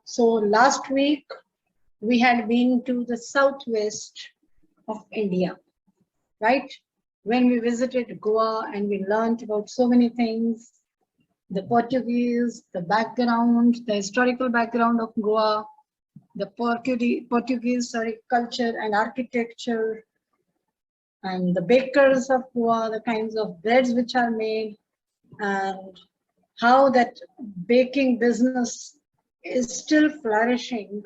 So last week we had been to the southwest of India, right? When we visited Goa and we learned about so many things, the Portuguese, the background, the historical background of Goa, the Portuguese culture and architecture, and the bakers of Goa, the kinds of breads which are made, and how that baking business is still flourishing.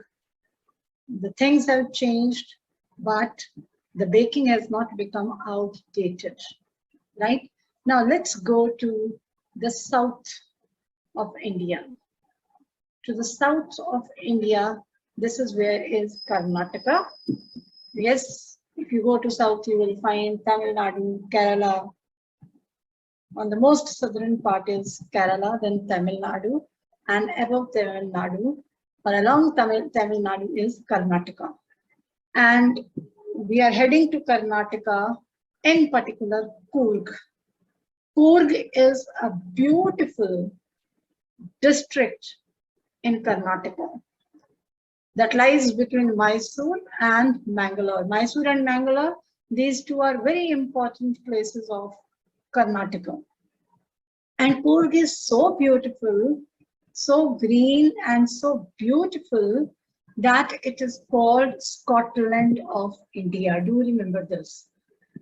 The things have changed, but the baking has not become outdated, right? Now let's go to the south of India. To the south of India, this is where is Karnataka. Yes, if you go to south, you will find Tamil Nadu, Kerala. On the most southern part is Kerala, then Tamil Nadu, and above Tamil Nadu, or along Tamil Nadu is Karnataka. And we are heading to Karnataka, in particular Coorg. Coorg is a beautiful district in Karnataka that lies between Mysore and Bangalore. Mysore and Bangalore, these two are very important places of Karnataka. And Coorg is so beautiful, so green and so beautiful that it is called Scotland of India. Do remember this.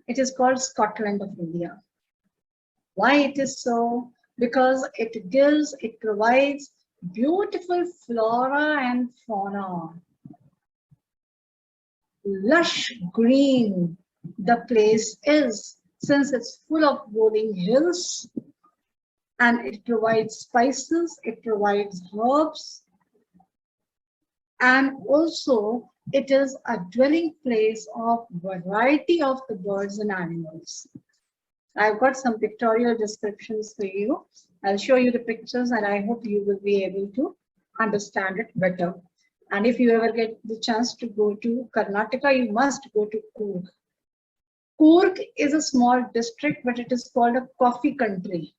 It is called Scotland of India. Why it is so? Because it provides beautiful flora and fauna. Lush green the place is, since it's full of rolling hills, and it provides spices, it provides herbs, and also it is a dwelling place of variety of the birds and animals. I've got some pictorial descriptions for you. I'll show you the pictures and I hope you will be able to understand it better. And if you ever get the chance to go to Karnataka, you must go to Coorg. Coorg is a small district, but it is called a coffee country.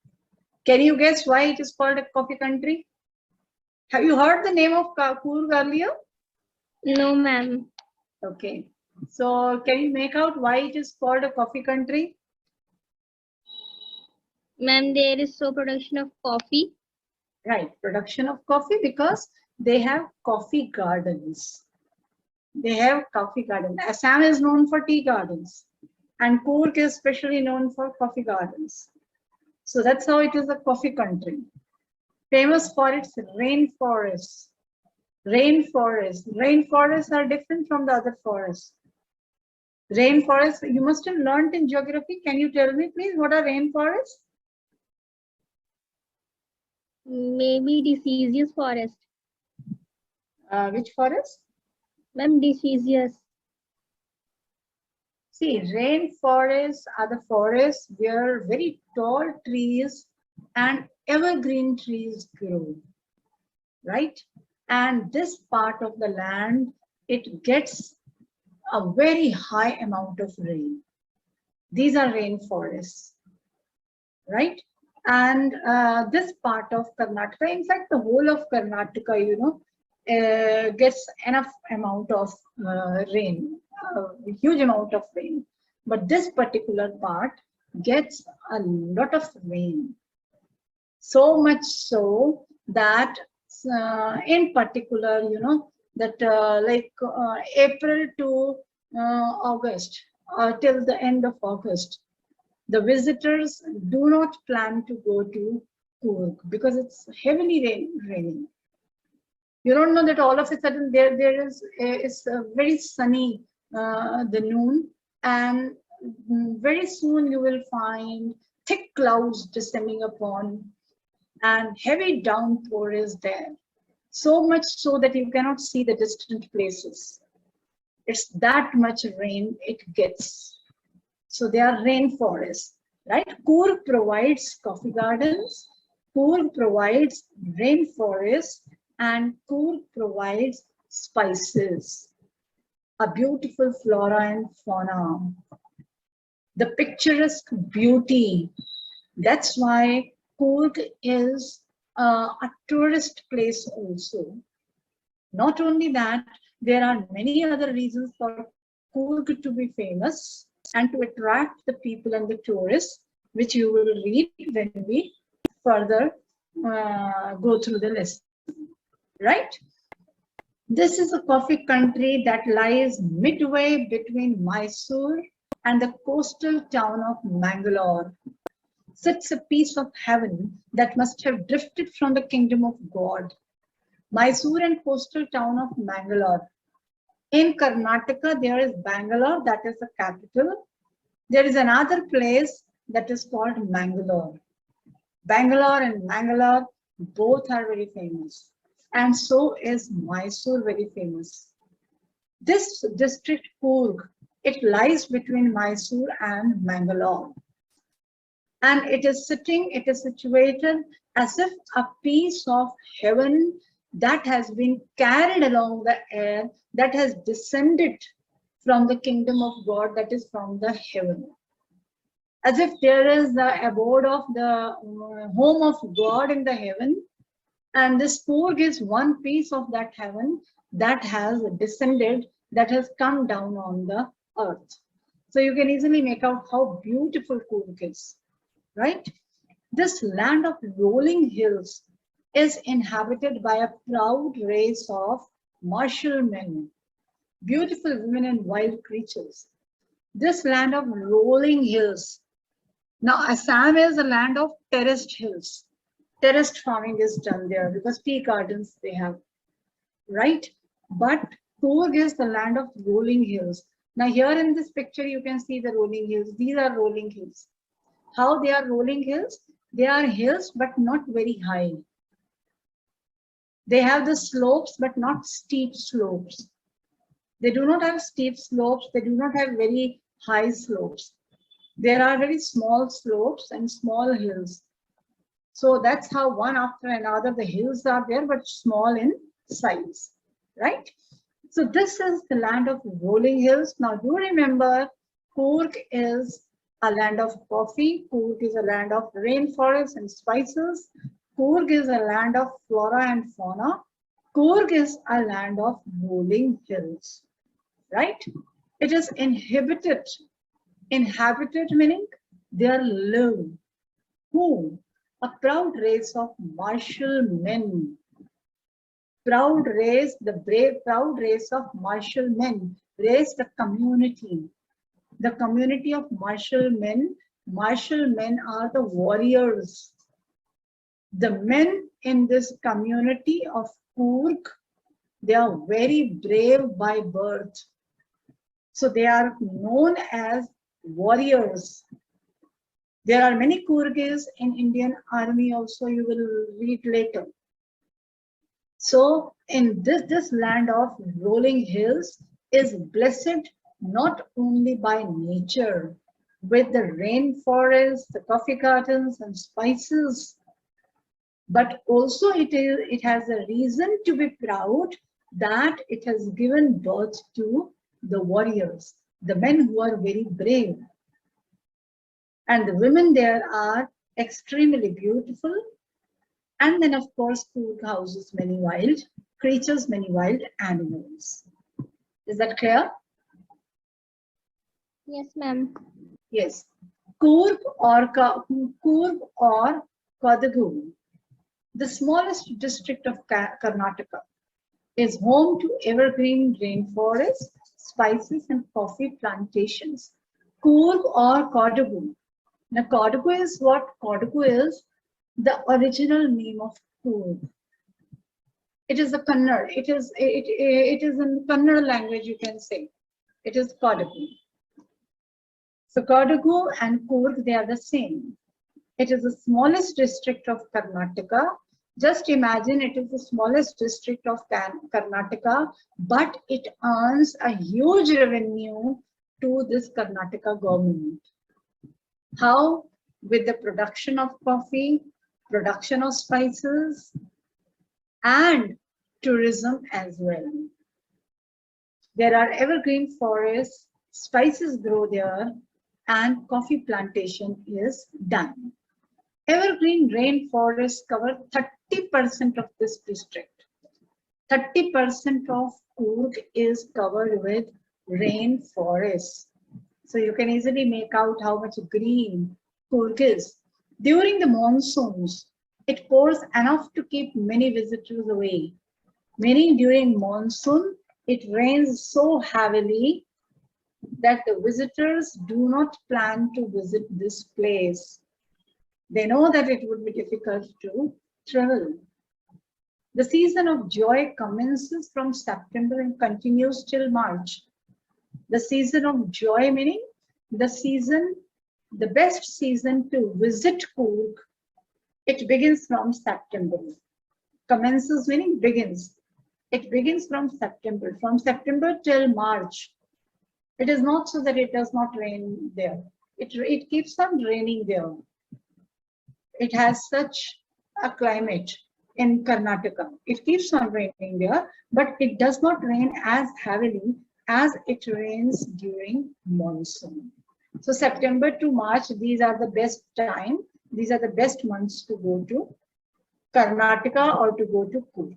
Can you guess why it is called a coffee country? Have you heard the name of Coorg earlier? No, ma'am. Okay. So can you make out why it is called a coffee country? Ma'am, there is so production of coffee. Right, production of coffee because they have coffee gardens. They have coffee gardens. Assam is known for tea gardens, and Coorg is especially known for coffee gardens. So that's how it is a coffee country. Famous for its rainforests. Rainforests are different from the other forests. Rainforests, you must have learned in geography. Can you tell me, please, what are rainforests? Maybe deciduous forest. Which forest? Ma'am, deciduous. See, rainforests are the forests where very tall trees and evergreen trees grow, right? And this part of the land, it gets a very high amount of rain. These are rainforests, right? And this part of Karnataka, in fact, the whole of Karnataka, you know, gets enough amount of rain, a huge amount of rain. But this particular part gets a lot of rain. So much so that in particular, you know, that April to August, till the end of August, the visitors do not plan to go to Coorg because it's heavily raining. You don't know that all of a sudden there is it's very sunny the noon, and very soon you will find thick clouds descending upon, and heavy downpour is there. So much so that you cannot see the distant places. It's that much rain it gets. So they are rainforests, right? Coorg provides coffee gardens, Coorg provides rainforests, and Coorg provides spices, a beautiful flora and fauna, the picturesque beauty. That's why Coorg is a tourist place also. Not only that, there are many other reasons for Coorg to be famous and to attract the people and the tourists, which you will read when we further go through the lesson, right? This is a coffee country that lies midway between Mysore and the coastal town of Bangalore. Sits a piece of heaven that must have drifted from the kingdom of God. Mysore and coastal town of Bangalore. In Karnataka, there is Bangalore, that is the capital. There is another place that is called Bangalore. Bangalore and Bangalore both are very famous. And so is Mysore very famous. This district, Coorg, it lies between Mysore and Bangalore. And it is situated as if a piece of heaven that has been carried along the air, that has descended from the kingdom of God, that is from the heaven. As if there is the abode of the home of God in the heaven, and this Coorg is one piece of that heaven that has descended, that has come down on the earth. So you can easily make out how beautiful Coorg is, right? This land of rolling hills is inhabited by a proud race of martial men, beautiful women and wild creatures. This land of rolling hills. Now, Assam is a land of terraced hills. Terraced farming is done there because tea gardens they have, right? But Coorg is the land of rolling hills. Now, here in this picture, you can see the rolling hills. These are rolling hills. How they are rolling hills? They are hills, but not very high. They have the slopes, but not steep slopes. They do not have steep slopes. They do not have very high slopes. There are very small slopes and small hills. So that's how one after another the hills are there, but small in size, right? So this is the land of rolling hills. Now do remember, Coorg is a land of coffee. Coorg is a land of rainforests and spices. Coorg is a land of flora and fauna. Coorg is a land of rolling hills, right? It is inhabited. Inhabited meaning there live. Who? A proud race of martial men. Proud race, the brave, proud race of martial men. Race, the community. The community of martial men. Martial men are the warriors. The men in this community of Coorg, they are very brave by birth. So they are known as warriors. There are many Coorgis in Indian Army also, you will read later. So in this land of rolling hills is blessed not only by nature, with the rainforest, the coffee gardens and spices, but also it has a reason to be proud that it has given birth to the warriors, the men who are very brave. And the women there are extremely beautiful. And then, of course, Coorg houses many wild creatures, many wild animals. Is that clear? Yes, ma'am. Yes. Coorg or Kodagu, the smallest district of Karnataka, is home to evergreen rainforests, spices, and coffee plantations. Coorg or Kodagu. Now, Kodagu is what? Kodagu is the original name of Coorg. It is a Kannada. It is in Kannada language, you can say. It is Kodagu. So Kodagu and Coorg, they are the same. It is the smallest district of Karnataka. Just imagine it is the smallest district of Karnataka, but it earns a huge revenue to this Karnataka government. How? With the production of coffee, production of spices, and tourism as well. There are evergreen forests, spices grow there, and coffee plantation is done. Evergreen rainforests cover 30% of this district. 30% of Coorg is covered with rainforest. So you can easily make out how much green Coorg is. During the monsoons, it pours enough to keep many visitors away. Meaning during monsoon, it rains so heavily that the visitors do not plan to visit this place. They know that it would be difficult to travel. The season of joy commences from September and continues till March. The season of joy meaning the best season to visit Coorg, it begins from September. Commences meaning begins. It begins from September till March. It is not so that it does not rain there. It keeps on raining there. It has such a climate in Karnataka. It keeps on raining there, but it does not rain as heavily as it rains during monsoon. So September to March, these are the best time. These are the best months to go to Karnataka or to go to Coorg.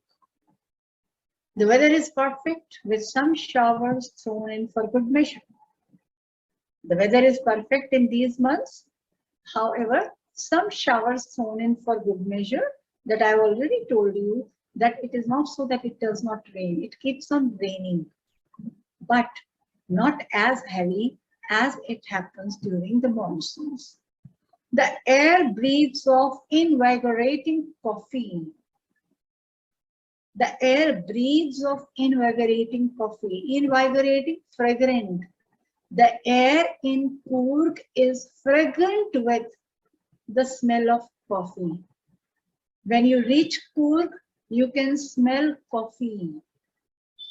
The weather is perfect with some showers thrown in for good measure. The weather is perfect in these months. However, some showers thrown in for good measure, that I've already told you that it is not so that it does not rain. It keeps on raining, but not as heavy as it happens during the monsoons. The air breathes of invigorating coffee. The air breathes of invigorating coffee, invigorating, fragrant. The air in Coorg is fragrant with the smell of coffee. When you reach Coorg, you can smell coffee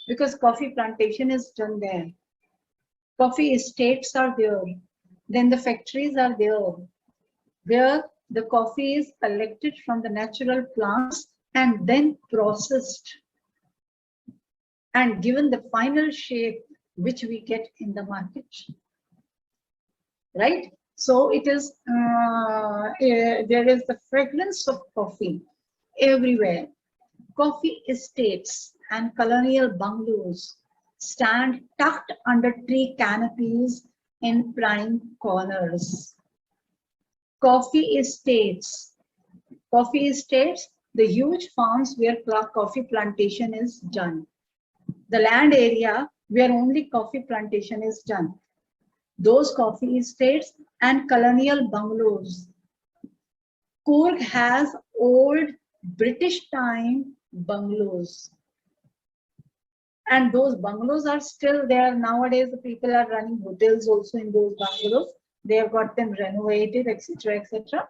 because coffee plantation is done there. Coffee estates are there. Then the factories are there where the coffee is collected from the natural plants and then processed and given the final shape which we get in the market, right? So it is, there is the fragrance of coffee everywhere. Coffee estates and colonial bungalows stand tucked under tree canopies in prime corners. Coffee estates, the huge farms where coffee plantation is done. The land area where only coffee plantation is done. Those coffee estates and colonial bungalows. Coorg has old British time bungalows. And those bungalows are still there. Nowadays, the people are running hotels also in those bungalows. They have got them renovated, etc., etc.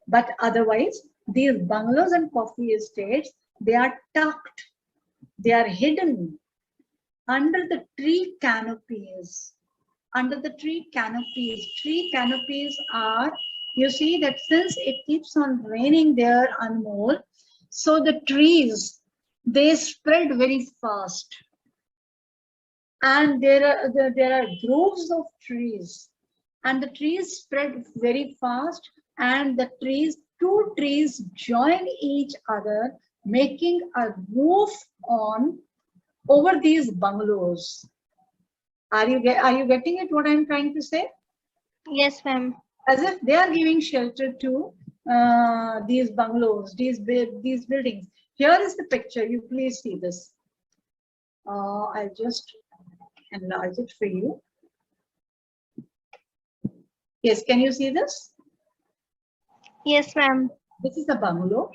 But otherwise, these bungalows and coffee estates, they are tucked, they are hidden under the tree canopies. Under the tree canopies are, you see that since it keeps on raining there, Anmol, so the trees, they spread very fast. And there are groves of trees. And the trees spread very fast, and the two trees join each other, making a roof over these bungalows. Are you getting it? What I'm trying to say? Yes, ma'am. As if they are giving shelter to these bungalows, these buildings. Here is the picture. You please see this. I'll just enlarge it for you. Yes, can you see this? Yes, ma'am. This is a bungalow,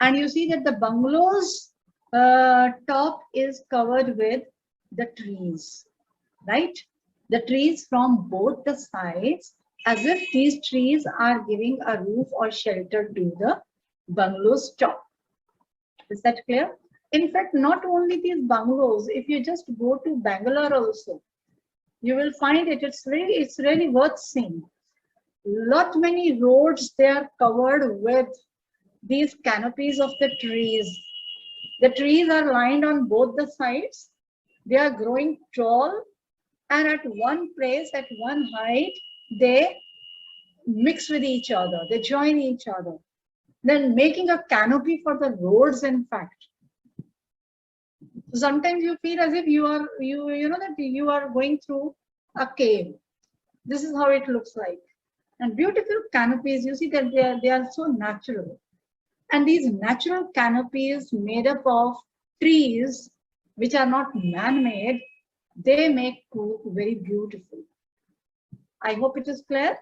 and you see that the bungalow's top is covered with the trees, right? The trees from both the sides, as if these trees are giving a roof or shelter to the bungalow's top. Is that clear? In fact, not only these bungalows, if you just go to Bangalore also, you will find it's really worth seeing. Lot many roads, they are covered with these canopies of the trees. The trees are lined on both the sides. They are growing tall, and at one place, at one height, they mix with each other. They join each other. Then making a canopy for the roads, in fact. So sometimes you feel as if you are, you know that you are going through a cave. This is how it looks like. And beautiful canopies, you see that they are so natural. And these natural canopies made up of trees, which are not man-made, they make Coorg very beautiful. I hope it is clear.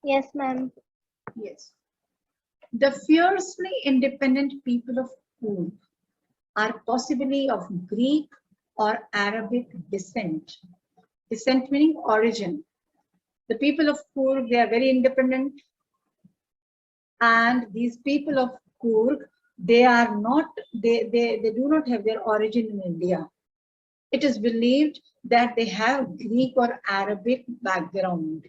Yes, ma'am. Yes. The fiercely independent people of Coorg are possibly of Greek or Arabic descent. Descent meaning origin. The people of Coorg, they are very independent. And these people of Coorg, they are not, they do not have their origin in India. It is believed that they have Greek or Arabic background.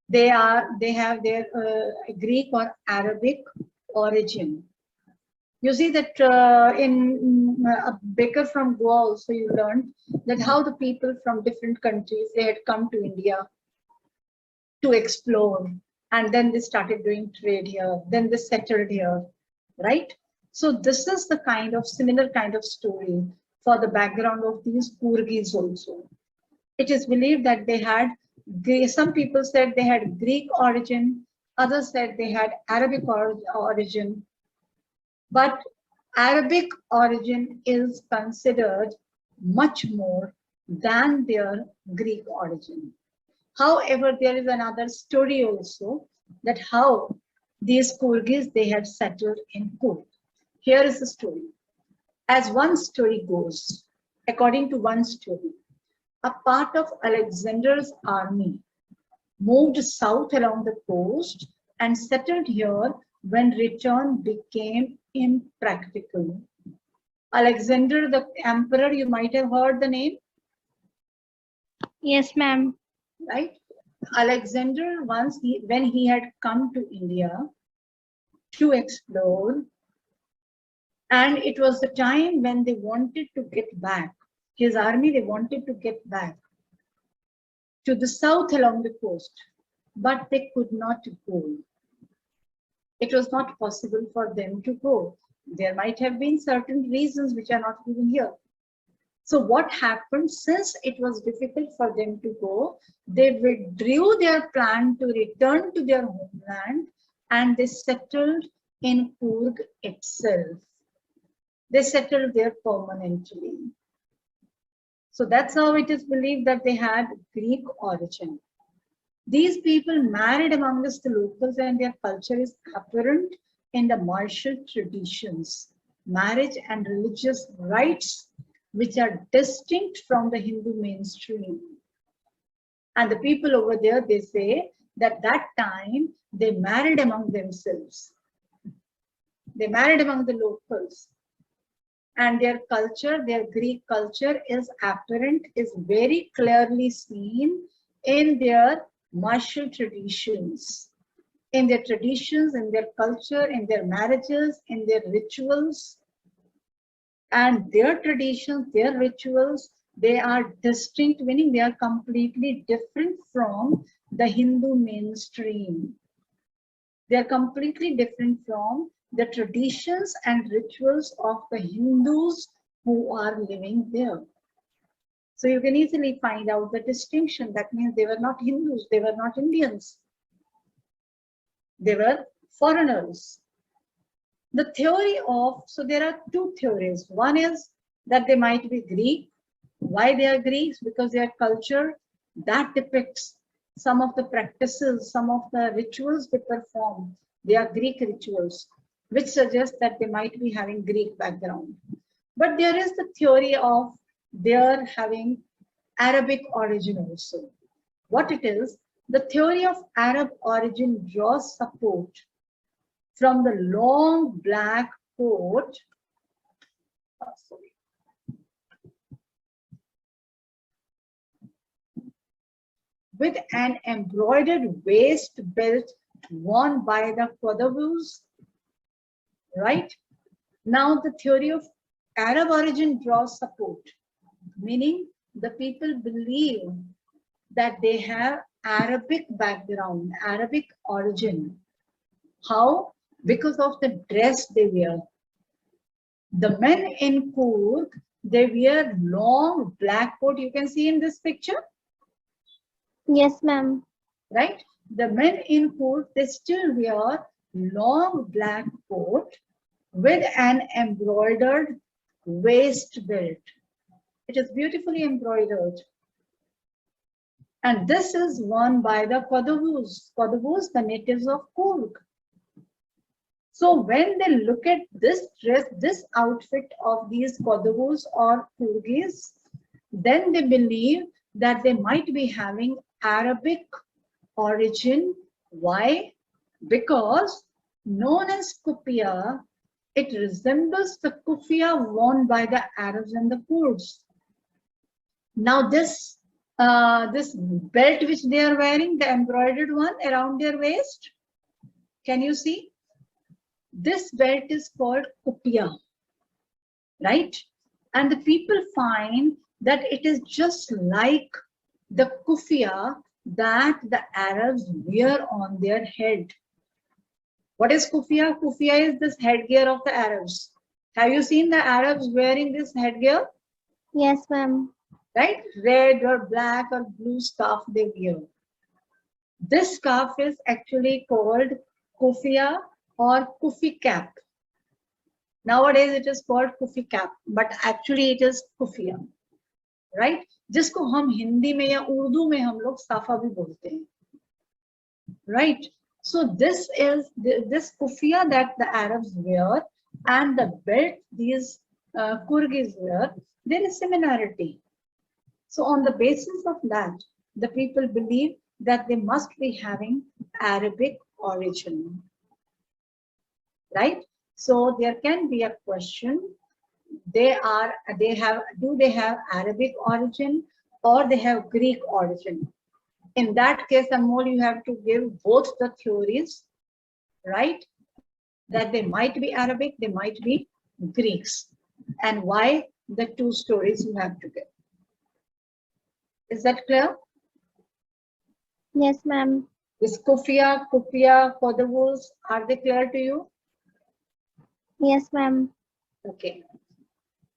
They have their Greek or Arabic origin. You see that in a baker from Goa also you learned that how the people from different countries, they had come to India to explore, and then they started doing trade here, then they settled here, right? So this is the kind of similar kind of story for the background of these Coorgis also. It is believed that they had, some people said they had Greek origin, others said they had Arabic origin, but Arabic origin is considered much more than their Greek origin. However, there is another story also that how these Coorgis, they had settled in Coorg. Here is the story. As one story goes, according to one story, a part of Alexander's army moved south along the coast and settled here when return became impractical. Alexander the Emperor, you might have heard the name, Yes, ma'am. right? Alexander, when he had come to India to explore, and it was the time when they wanted to get back, his army, they wanted to get back to the south along the coast, but they could not go. It was not possible for them to go. There might have been certain reasons which are not given here. So what happened, since it was difficult for them to go, they withdrew their plan to return to their homeland and they settled in Coorg itself. They settled there permanently. So that's how it is believed that they had Greek origin. These people married amongst the locals and their culture is apparent in the martial traditions, marriage and religious rites, which are distinct from the Hindu mainstream. And the people over there, they say that that time they married among themselves. They married among the locals. And their culture, their Greek culture is apparent, is very clearly seen in their martial traditions, in their culture, in their marriages, in their rituals. And their traditions, their rituals, they are distinct, meaning they are completely different from the Hindu mainstream. They are completely different from the traditions and rituals of the Hindus who are living there. So you can easily find out the distinction. That means they were not Hindus, they were not Indians. They were foreigners. The theory of, so there are two theories. One is that they might be Greek. Why they are Greeks? Because their culture, that depicts some of the practices, some of the rituals they perform. They are Greek rituals, which suggests that they might be having Greek background. But there is the theory of their having Arabic origin also. What it is, the theory of Arab origin draws support from the long black coat, with an embroidered waist belt worn by the Qadawus, right? Now the theory of Arab origin draws support, meaning the people believe that they have Arabic background, Arabic origin. How? Because of the dress they wear. The men in Coorg, they wear long black coat. You can see in this picture, Yes, ma'am. right? The men in Coorg, they still wear long black coat with an embroidered waist belt. It is beautifully embroidered. And this is worn by the Kodavus, the natives of Coorg. So when they look at this dress, this outfit of these Kodavus or Coorgis, then they believe that they might be having Arabic origin. Why? Because known as kufiya, it resembles the kufiya worn by the Arabs and the Kurds. Now this belt which they are wearing, the embroidered one around their waist, can you see? This belt is called kufiya, right? And the people find that it is just like the kufiya that the Arabs wear on their head. What is kufiya? Kufiya is this headgear of the Arabs. Have you seen the Arabs wearing this headgear? Yes, ma'am. Right? Red or black or blue scarf they wear. This scarf is actually called kufiya or kufi cap. Nowadays it is called kufi cap, but actually it is kufiya, right? जिसको हम हिंदी में या उर्दू में हम लोग साफा भी बोलते हैं, right? So this is this kufiya that the Arabs wear and the belt these Kurgis wear, there is similarity. So on the basis of that, the people believe that they must be having Arabic origin, right? So there can be a question: do they have Arabic origin or they have Greek origin? In that case, Anmol, you have to give both the theories, right? That they might be Arabic, they might be Greeks, and why the two stories you have to give. Is that clear? Yes, ma'am. This kufiya, Kodavus, are they clear to you? Yes, ma'am. Okay.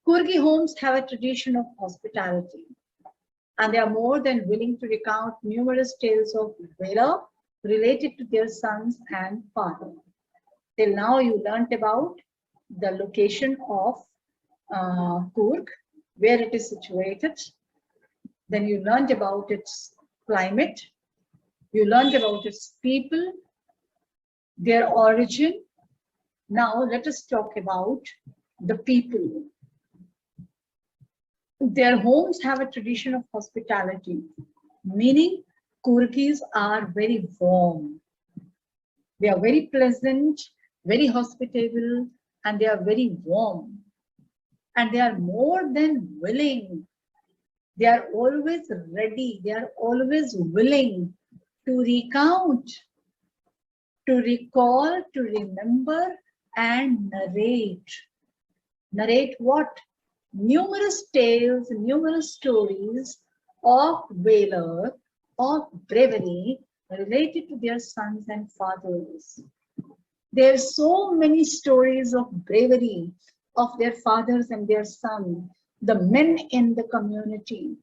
Coorgi homes have a tradition of hospitality, and they are more than willing to recount numerous tales of valor related to their sons and father. Till now, you learnt about the location of Coorg, where it is situated. Then you learned about its climate. You learned about its people, their origin. Now let us talk about the people. Their homes have a tradition of hospitality, meaning Coorgis are very warm. They are very pleasant, very hospitable, and they are very warm. And they are more than willing. They are always ready. They are always willing to recount, to recall, to remember, and narrate. Narrate what? Numerous tales, numerous stories of valor, of bravery related to their sons and fathers. There are so many stories of bravery of their fathers and their sons, the men in the community,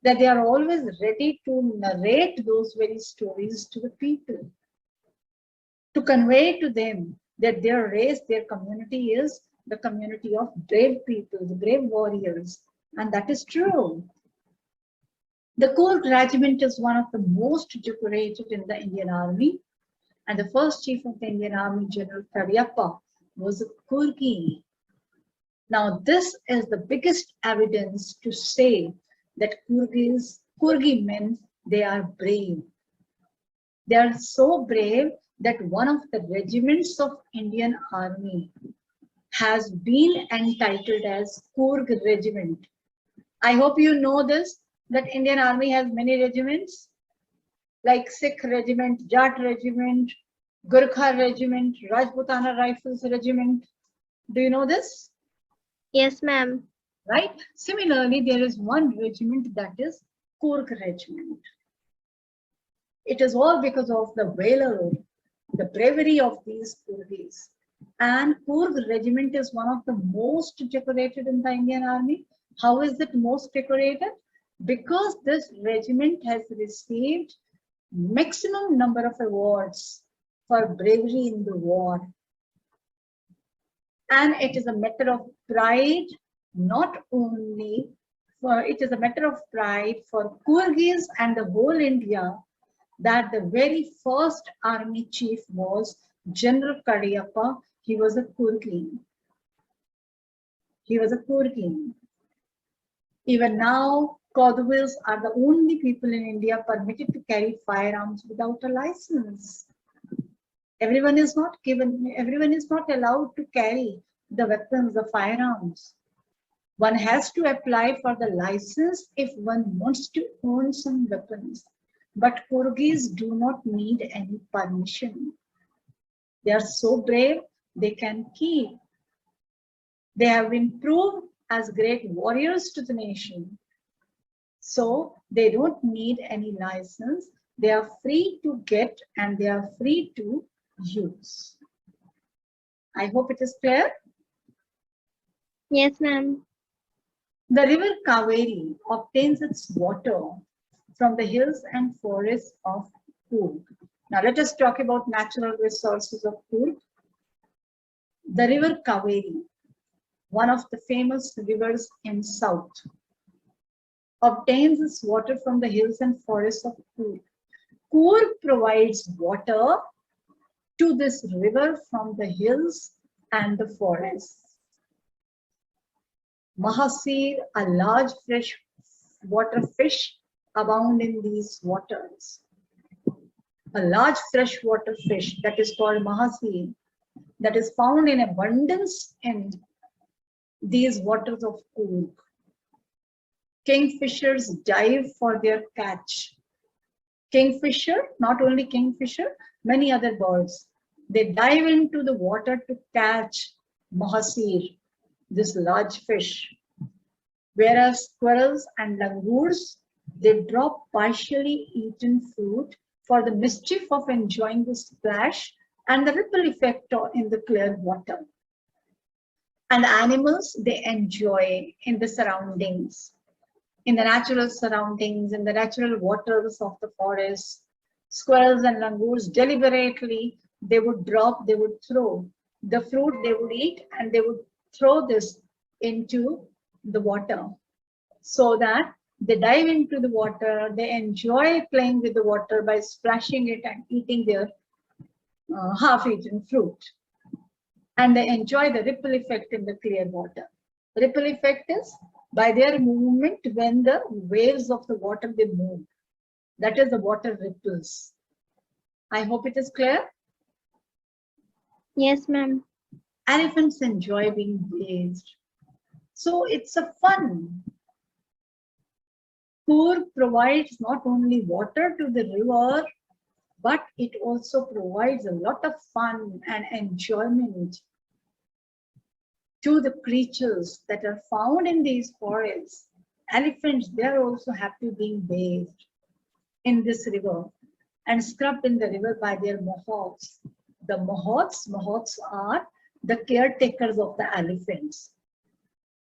that they are always ready to narrate those very stories to the people, to convey to them that their race, their community is the community of brave people, the brave warriors, and that is true. The Coorg Regiment is one of the most decorated in the Indian Army, and the first chief of the Indian Army, General Karyappa, was a Coorgi. Now, this is the biggest evidence to say that Coorgi men, they are brave. They are so brave that one of the regiments of Indian Army has been entitled as Coorg Regiment. I hope you know this, that Indian Army has many regiments, like Sikh Regiment, Jat Regiment, Gurkha Regiment, Rajputana Rifles Regiment. Do you know this? Yes, ma'am. Right? Similarly, there is one regiment that is Coorg Regiment. It is all because of the valor, the bravery of these Coorgis. And Coorg regiment is one of the most decorated in the Indian Army. How is it most decorated? Because this regiment has received maximum number of awards for bravery in the war. And it is a matter of pride, not only for, it is a matter of pride for Coorgis and the whole India that the very first army chief was General Kadiyappa. He was a Coorgi. He was a Coorgi. Even now, Kaudavils are the only people in India permitted to carry firearms without a license. Everyone is not allowed to carry the weapons, the firearms. One has to apply for the license if one wants to own some weapons. But Coorgis do not need any permission. They are so brave, they can keep. They have been proved as great warriors to the nation. So they don't need any license. They are free to get and they are free to use. I hope it is clear. Yes, ma'am. The river Kaveri obtains its water from the hills and forests of Coorg. Now let us talk about natural resources of Coorg. The river Kaveri, one of the famous rivers in South, obtains its water from the hills and forests of Coorg. Coorg provides water to this river from the hills and the forests. Mahasir, a large freshwater fish, abound in these waters. A large freshwater fish that is called Mahasir, that is found in abundance in these waters of Coorg. Kingfishers dive for their catch. Kingfisher, not only kingfisher, many other birds, they dive into the water to catch Mahasir, this large fish. Whereas squirrels and langurs, they drop partially eaten fruit for the mischief of enjoying the splash and the ripple effect in the clear water. And animals, they enjoy in the surroundings, in the natural surroundings, in the natural waters of the forest. Squirrels and langurs deliberately, they would drop, they would throw the fruit they would eat, and they would throw this into the water so that they dive into the water, they enjoy playing with the water by splashing it and eating their half-eaten fruit. And they enjoy the ripple effect in the clear water. Ripple effect is by their movement when the waves of the water, they move. That is the water ripples. I hope it is clear. Yes, ma'am. Elephants enjoy being bathed. So it's a fun. Coorg provides not only water to the river, but it also provides a lot of fun and enjoyment to the creatures that are found in these forests. Elephants, they're also happy being bathed in this river and scrubbed in the river by their mohawks. The mohawks are the caretakers of the elephants.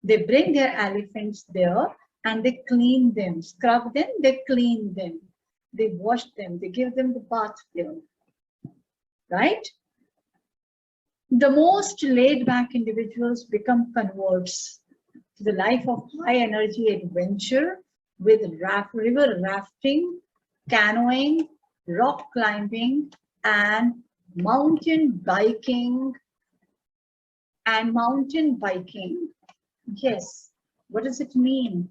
They bring their elephants there and they clean them, scrub them, they clean them, they wash them, they give them the bath there, right? The most laid back individuals become converts to the life of high energy adventure with river rafting, canoeing, rock climbing, and mountain biking. Yes, what does it mean?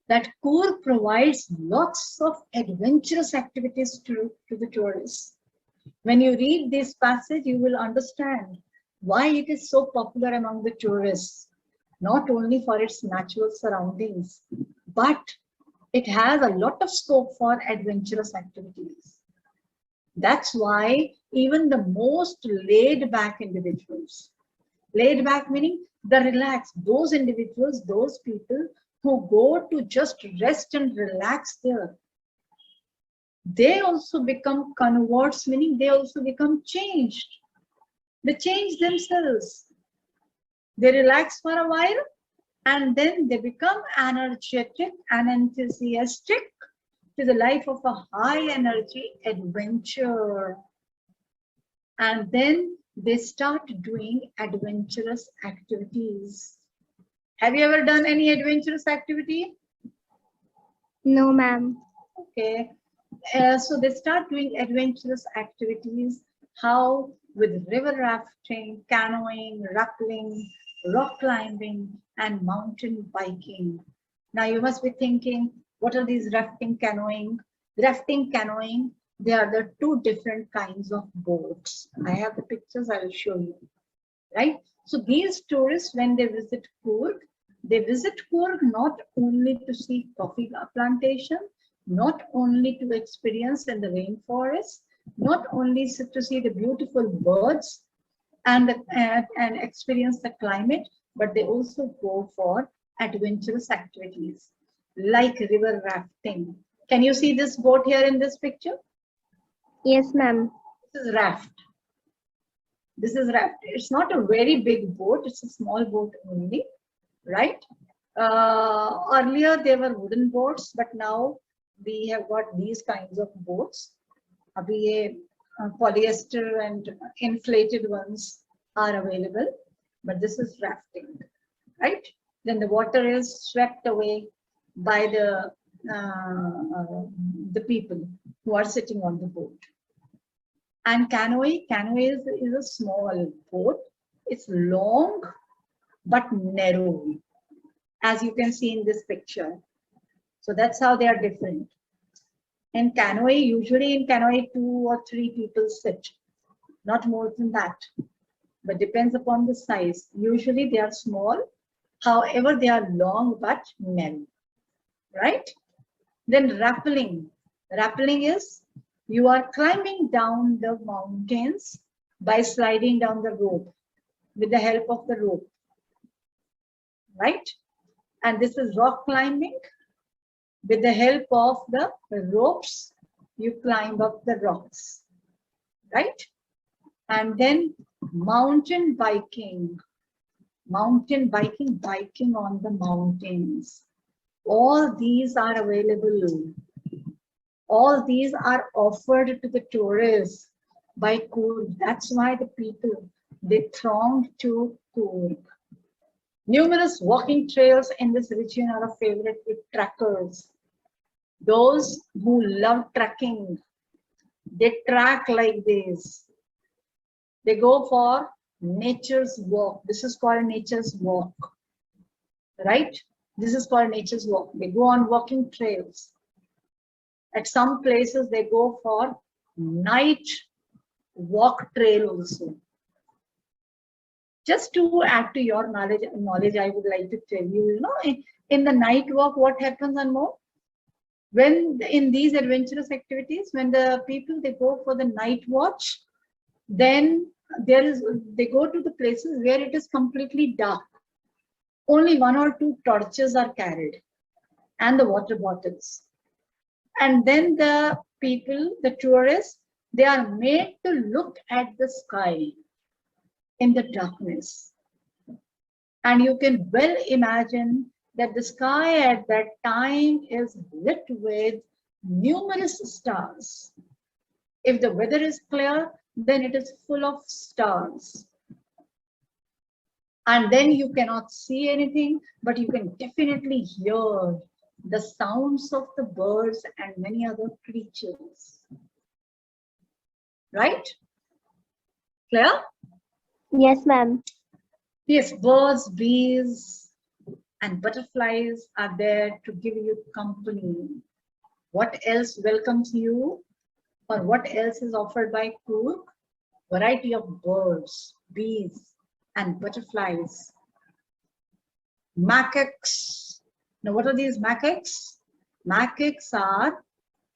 That Coorg provides lots of adventurous activities to the tourists. When you read this passage, you will understand why it is so popular among the tourists, not only for its natural surroundings, but it has a lot of scope for adventurous activities. That's why even the most laid back individuals, laid back meaning the relaxed, those individuals, those people who go to just rest and relax there, they also become converts, meaning they also become changed. They change themselves. They relax for a while and then they become energetic and enthusiastic to the life of a high energy adventure. And then they start doing adventurous activities. Have you ever done any adventurous activity? No, ma'am. Okay. So they start doing adventurous activities. How? With river rafting, canoeing, rappelling, rock climbing, and mountain biking. Now you must be thinking, what are these rafting, canoeing? Rafting, canoeing, they are the two different kinds of boats. I have the pictures, I will show you. Right? So these tourists, when they visit Coorg, they visit Coorg not only to see coffee plantation, not only to experience in the rainforest, not only to see the beautiful birds and experience the climate, but they also go for adventurous activities like river rafting. Can you see this boat here in this picture? Yes, ma'am. This is raft. This is raft. It's not a very big boat. It's a small boat only, right? Earlier there were wooden boats, but now we have got these kinds of boats. Abhi polyester and inflated ones are available, but this is rafting, right? Then the water is swept away by the people who are sitting on the boat. And canoe is a small boat. It's long but narrow, as you can see in this picture. So that's how they are different. In canoe, usually in canoe, 2 or 3 people sit, not more than that, but depends upon the size. Usually they are small, however, they are long but narrow, right? Then rappelling. Rappelling is you are climbing down the mountains by sliding down the rope with the help of the rope, right? And this is rock climbing. With the help of the ropes, you climb up the rocks, right? And then mountain biking. Mountain biking, biking on the mountains. All these are available. All these are offered to the tourists by Coorg. That's why the people, they throng to Coorg. Numerous walking trails in this region are a favorite with trekkers. Those who love trekking, they trek like this. They go for nature's walk. This is called nature's walk, right? This is called nature's walk. They go on walking trails. At some places, they go for night walk trail also. Just to add to your knowledge, I would like to tell you, you know, in the night walk, what happens and more? When in these adventurous activities, when the people, they go for the night watch, then they go to the places where it is completely dark. Only 1 or 2 torches are carried and the water bottles. And then the people, the tourists, they are made to look at the sky in the darkness. And you can well imagine that the sky at that time is lit with numerous stars. If the weather is clear, then it is full of stars. And then you cannot see anything, but you can definitely hear the sounds of the birds and many other creatures. Right? Clear? Yes, ma'am. Yes, birds, bees, and butterflies are there to give you company. What else welcomes you, or what else is offered by Coorg? Variety of birds, bees, and butterflies. Macaques. Now, what are these macaques? Macaques are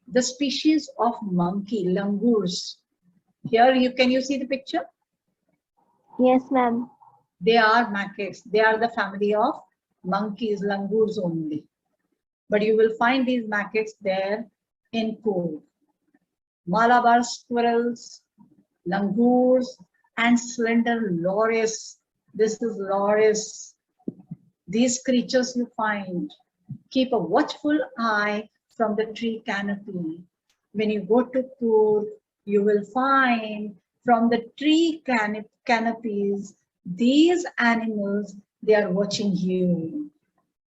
the species of monkey, langurs. Here, can you see the picture? Yes, ma'am. They are macaques. They are the family of monkeys, langurs only. But you will find these macaques there in Coorg. Malabar squirrels, langurs, and slender loris. This is loris. These creatures you find. Keep a watchful eye from the tree canopy. When you go to Coorg, you will find from the tree canopies, these animals, they are watching you.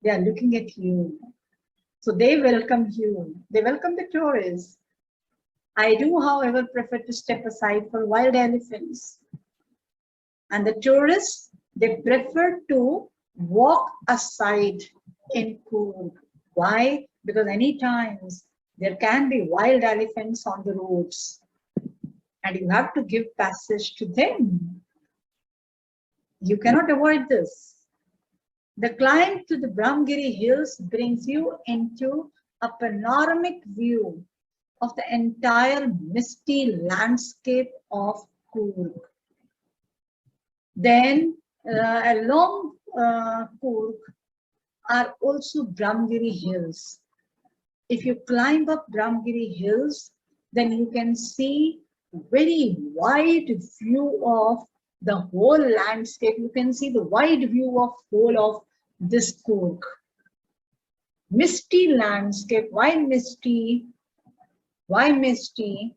They are looking at you. So they welcome you. They welcome the tourists. I do, however, prefer to step aside for wild elephants. And the tourists, they prefer to walk aside in Coorg. Why? Because any times there can be wild elephants on the roads and you have to give passage to them. You cannot avoid this. The climb to the Brahmagiri hills brings you into a panoramic view of the entire misty landscape of Coorg. Then along Coorg are also Brahmagiri hills. If you climb up Brahmagiri hills, then you can see very wide view of the whole landscape. You can see the wide view of whole of this Coorg. Misty landscape. Why misty? Why misty?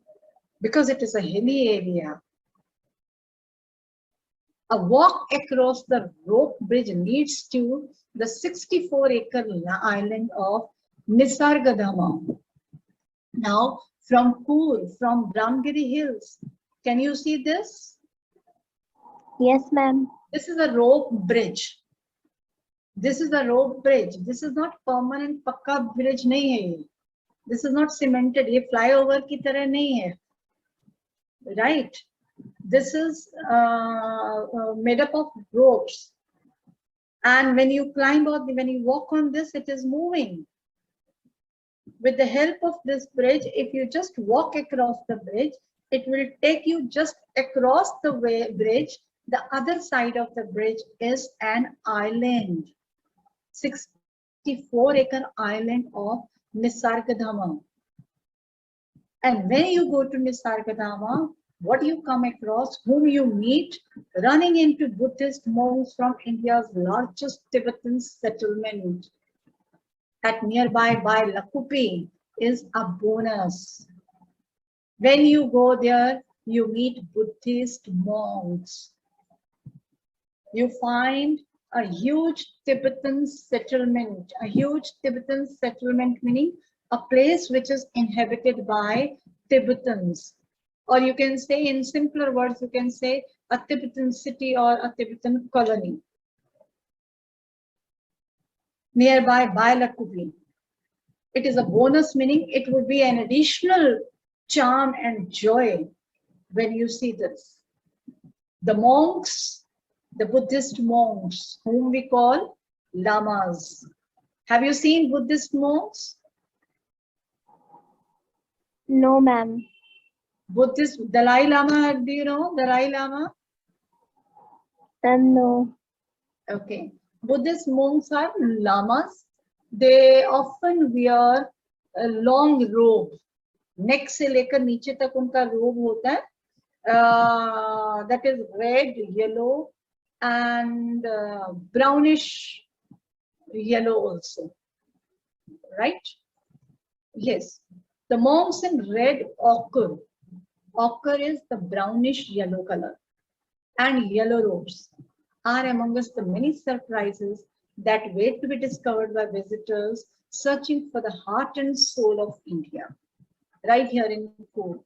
Because it is a hilly area. A walk across the rope bridge leads to the 64-acre island of Nisargadama. Now, from Coorg, from Brahmagiri Hills, can you see this? Yes, ma'am. This is a rope bridge. This is a rope bridge. This is not permanent pakka bridge. Nahi hai. This is not cemented. Ye flyover ki tarah nahi hai. Right? This is made up of ropes. And when you climb up, when you walk on this, it is moving. With the help of this bridge, if you just walk across the bridge, it will take you just across the bridge. The other side of the bridge is an island, 64-acre island of Nisargadama. And when you go to Nisargadama, what you come across, whom you meet, running into Buddhist monks from India's largest Tibetan settlement at nearby by Lakupi is a bonus. When you go there, you meet Buddhist monks. You find a huge Tibetan settlement, meaning a place which is inhabited by Tibetans. Or you can say in simpler words, you can say a Tibetan city or a Tibetan colony. Nearby Bailakupi. It is a bonus, meaning it would be an additional charm and joy when you see this. The monks, the Buddhist monks, whom we call lamas. Have you seen Buddhist monks? No, ma'am. Buddhist, Dalai Lama, do you know Dalai Lama? No. Okay. Buddhist monks are lamas. They often wear a long robe. Neck से लेकर नीचे तक उनका robe होता है. That is red, yellow, and brownish yellow also. Right? Yes. The monks in red ochre. Ochre is the brownish yellow color. And yellow robes are among us the many surprises that wait to be discovered by visitors searching for the heart and soul of India. Right here in Coorg.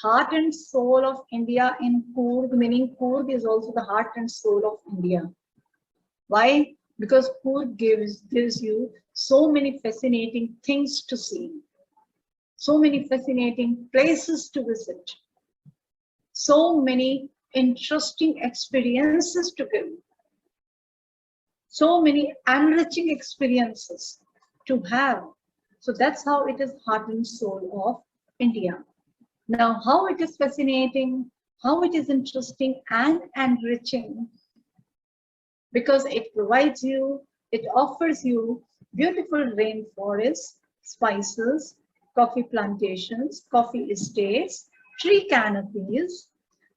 Heart and soul of India in Coorg, meaning Coorg is also the heart and soul of India. Why? Because Coorg gives you so many fascinating things to see, so many fascinating places to visit, so many interesting experiences to give, so many enriching experiences to have. So that's how it is heart and soul of India. Now, how it is fascinating, how it is interesting and enriching, because it provides you, it offers you beautiful rainforests, spices, coffee plantations, coffee estates, tree canopies,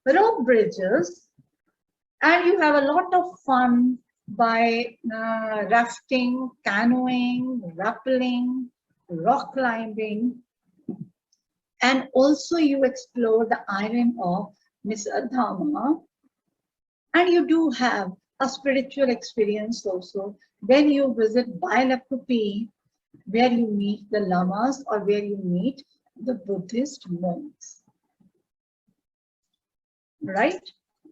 rope bridges, and you have a lot of fun by rafting, canoeing, rappelling, rock climbing, and also you explore the island of Misardhama, and you do have a spiritual experience also when you visit Bailakupi, where you meet the lamas or where you meet the Buddhist monks, right?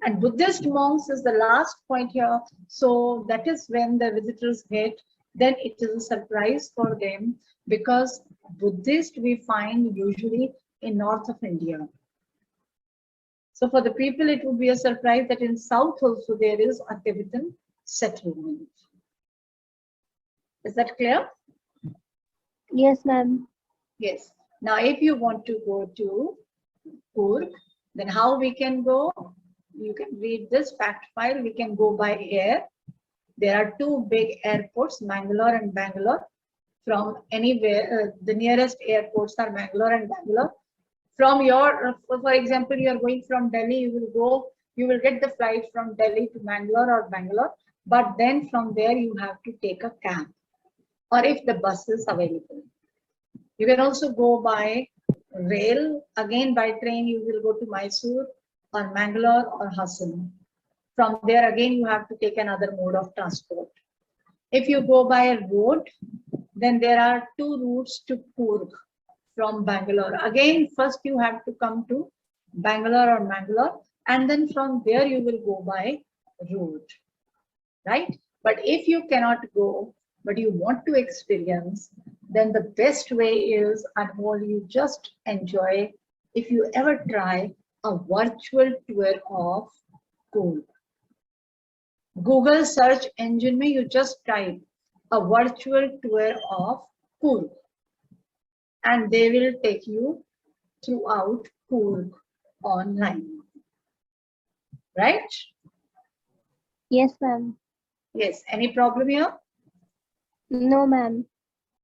And Buddhist monks is the last point here. So that is when the visitors get, then it is a surprise for them, because Buddhist we find usually in north of India. So for the people, it would be a surprise that in south also there is a Tibetan settlement. Is that clear? Yes, ma'am. Yes. Now, if you want to go to Coorg, then how we can go? You can read this fact file. We can go by air. There are two big airports, Mangalore and Bangalore. From anywhere, the nearest airports are Mangalore and Bangalore. From your, for example, you are going from Delhi, you will get the flight from Delhi to Mangalore or Bangalore. But then from there, you have to take a cab, or if the bus is available. You can also go by rail. Again, by train, you will go to Mysore or Mangalore or Hassan. From there, again, you have to take another mode of transport. If you go by a road, then there are two routes to Coorg from Bangalore. Again, first you have to come to Bangalore or Mangalore, and then from there you will go by road, right? But if you cannot go, but you want to experience, then the best way is, Anmol, you just enjoy, if you ever try a virtual tour of Coorg. Google search engine में you just type a virtual tour of Coorg, and they will take you throughout Coorg online, right? Yes, ma'am. Yes. Any problem here? No, ma'am.